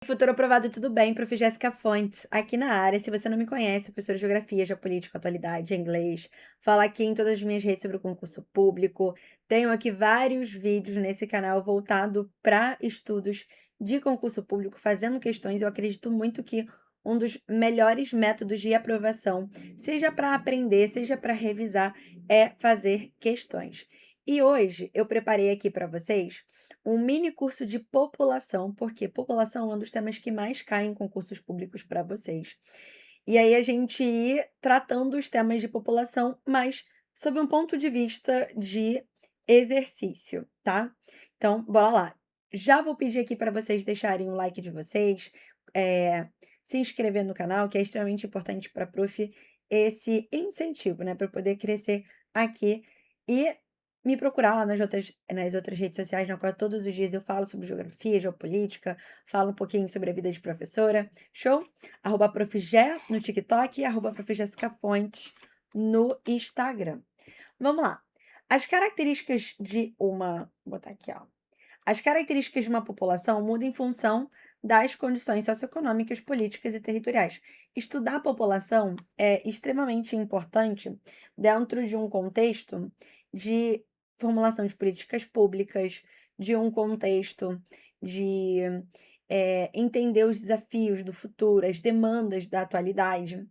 Futuro aprovado, tudo bem? Prof. Jéssica Fontes, aqui na área. Se você não me conhece, professora de Geografia, Geopolítica, Atualidade, Inglês. Falo aqui em todas as minhas redes sobre o concurso público. Tenho aqui vários vídeos nesse canal voltado para estudos de concurso público, fazendo questões. Eu acredito muito que um dos melhores métodos de aprovação, seja para aprender, seja para revisar, é fazer questões. E hoje eu preparei aqui para vocês um mini curso de população, porque população é um dos temas que mais caem em concursos públicos para vocês. E aí a gente ir tratando os temas de população, mas sob um ponto de vista de exercício, tá? Então, bora lá. Já vou pedir aqui para vocês deixarem o like de vocês, se inscrever no canal, que é extremamente importante para a prof, esse incentivo, né, para poder crescer aqui e me procurar lá nas outras redes sociais, na qual todos os dias eu falo sobre geografia, geopolítica, falo um pouquinho sobre a vida de professora. Show? @profgé no TikTok e @profjessicafontes no Instagram. Vamos lá. As características de uma... Vou botar aqui, ó. As características de uma população mudam em função das condições socioeconômicas, políticas e territoriais. Estudar a população é extremamente importante dentro de um contexto de formulação de políticas públicas, de um contexto de entender os desafios do futuro, as demandas da atualidade.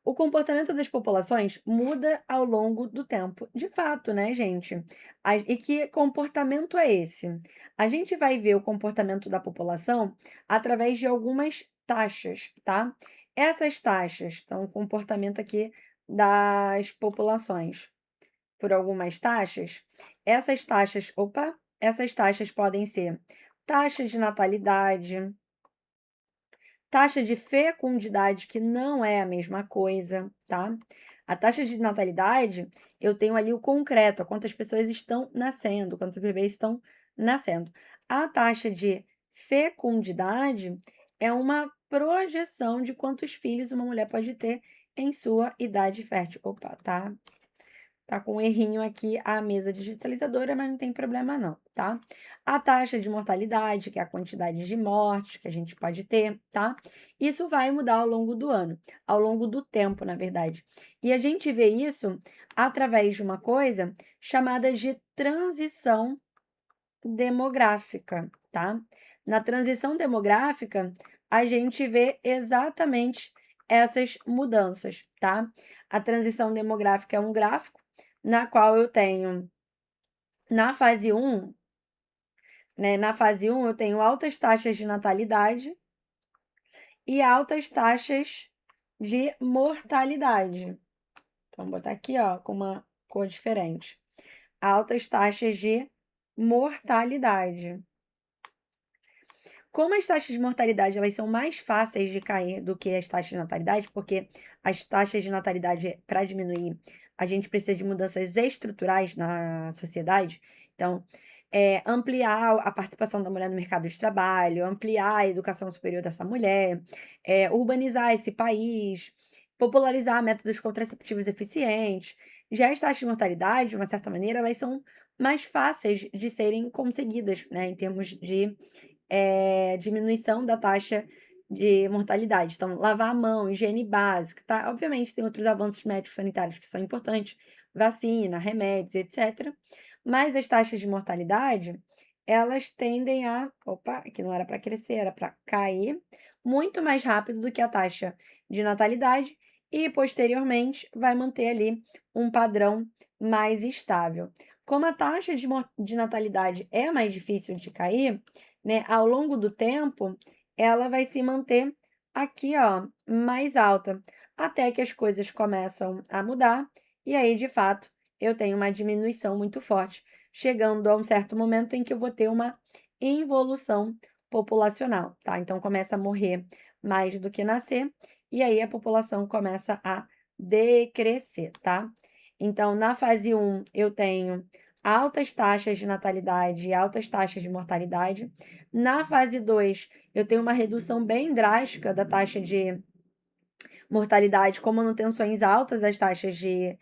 O comportamento das populações muda ao longo do tempo. De fato, né, gente? E que comportamento é esse? A gente vai ver o comportamento da população através de algumas taxas, tá? Essas taxas, então, o comportamento aqui das populações por algumas taxas. Essas taxas podem ser taxa de natalidade, taxa de fecundidade, que não é a mesma coisa, tá? A taxa de natalidade, eu tenho ali o concreto, quantas pessoas estão nascendo, quantos bebês estão nascendo. A taxa de fecundidade é uma projeção de quantos filhos uma mulher pode ter em sua idade fértil. Opa, tá com um errinho aqui a mesa digitalizadora, mas não tem problema não, tá? A taxa de mortalidade, que é a quantidade de mortes que a gente pode ter, tá? Isso vai mudar ao longo do ano, ao longo do tempo, na verdade. E a gente vê isso através de uma coisa chamada de transição demográfica, tá? Na transição demográfica, a gente vê exatamente essas mudanças, tá? A transição demográfica é um gráfico na qual eu tenho, na fase 1, né? Na fase 1 eu tenho altas taxas de natalidade e altas taxas de mortalidade. Então, vou botar aqui, ó, com uma cor diferente. Altas taxas de mortalidade. Como as taxas de mortalidade elas são mais fáceis de cair do que as taxas de natalidade, porque as taxas de natalidade, para diminuir, a gente precisa de mudanças estruturais na sociedade. Então, ampliar a participação da mulher no mercado de trabalho, ampliar a educação superior dessa mulher, urbanizar esse país, popularizar métodos contraceptivos eficientes. Já as taxas de mortalidade, de uma certa maneira, elas são mais fáceis de serem conseguidas, né, em termos de diminuição da taxa de mortalidade. Então, lavar a mão, higiene básica, tá? Obviamente, tem outros avanços médicos sanitários que são importantes, vacina, remédios, etc. Mas as taxas de mortalidade, elas tendem a... Opa, aqui não era para crescer, era para cair muito mais rápido do que a taxa de natalidade e, posteriormente, vai manter ali um padrão mais estável. Como a taxa de natalidade é mais difícil de cair, né, ao longo do tempo, ela vai se manter aqui, ó, mais alta, até que as coisas começam a mudar, e aí, de fato, eu tenho uma diminuição muito forte, chegando a um certo momento em que eu vou ter uma involução populacional, tá? Então, começa a morrer mais do que nascer, e aí a população começa a decrescer, tá? Então, na fase 1, eu tenho altas taxas de natalidade e altas taxas de mortalidade. Na fase 2, eu tenho uma redução bem drástica da taxa de mortalidade com manutenções altas das taxas de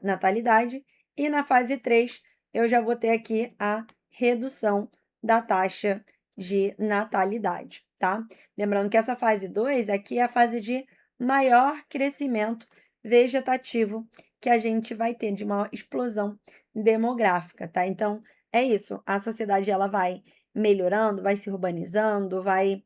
natalidade. E na fase 3, eu já vou ter aqui a redução da taxa de natalidade, tá? Lembrando que essa fase 2 aqui é a fase de maior crescimento vegetativo que a gente vai ter, de maior explosão demográfica, tá? Então, é isso, a sociedade ela vai melhorando, vai se urbanizando, vai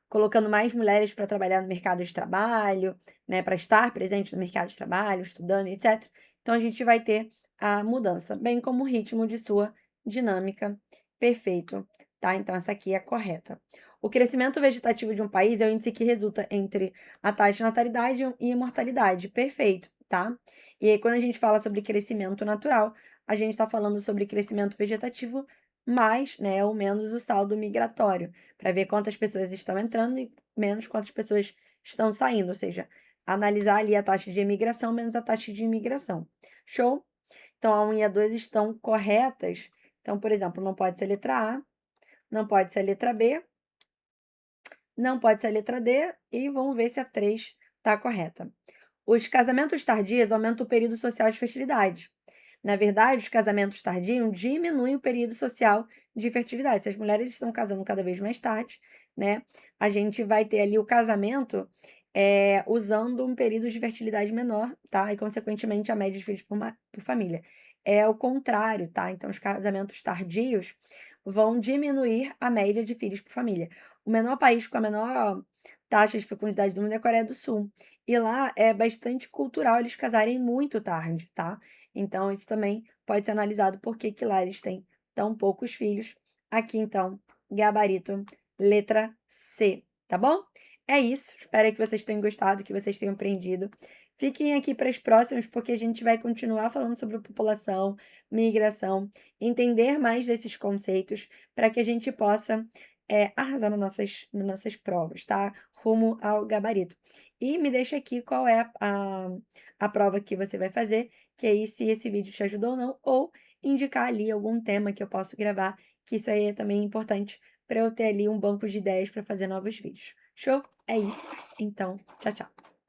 colocando mais mulheres para trabalhar no mercado de trabalho, né, para estar presente no mercado de trabalho, estudando, etc. Então, a gente vai ter a mudança, bem como o ritmo de sua dinâmica. Perfeito, tá? Então, essa aqui é a correta. O crescimento vegetativo de um país é o índice que resulta entre a taxa de natalidade e mortalidade. Perfeito, tá? E aí, quando a gente fala sobre crescimento natural, a gente está falando sobre crescimento vegetativo mais, né, ou menos o saldo migratório, para ver quantas pessoas estão entrando e menos quantas pessoas estão saindo, ou seja, analisar ali a taxa de emigração menos a taxa de imigração. Show? Então, a 1 e a 2 estão corretas. Então, por exemplo, não pode ser a letra A, não pode ser a letra B, não pode ser a letra D, e vamos ver se a 3 está correta. Os casamentos tardios aumentam o período social de fertilidade. Na verdade, os casamentos tardios diminuem o período social de fertilidade. Se as mulheres estão casando cada vez mais tarde, né, a gente vai ter ali o casamento usando um período de fertilidade menor, tá? E, consequentemente, a média de filhos por família. É o contrário, tá? Então, os casamentos tardios vão diminuir a média de filhos por família. O menor país com a menor taxa de fecundidade do mundo é a Coreia do Sul. E lá é bastante cultural eles casarem muito tarde, tá? Então, isso também pode ser analisado por que lá eles têm tão poucos filhos. Aqui, então, gabarito, letra C, tá bom? É isso. Espero que vocês tenham gostado, que vocês tenham aprendido. Fiquem aqui para as próximas, porque a gente vai continuar falando sobre população, migração, entender mais desses conceitos para que a gente possa arrasar nas nossas provas, tá? Rumo ao gabarito. E me deixa aqui qual é a prova que você vai fazer, que aí se esse vídeo te ajudou ou não, ou indicar ali algum tema que eu posso gravar, que isso aí é também importante para eu ter ali um banco de ideias para fazer novos vídeos. Show? É isso. Então, tchau, tchau.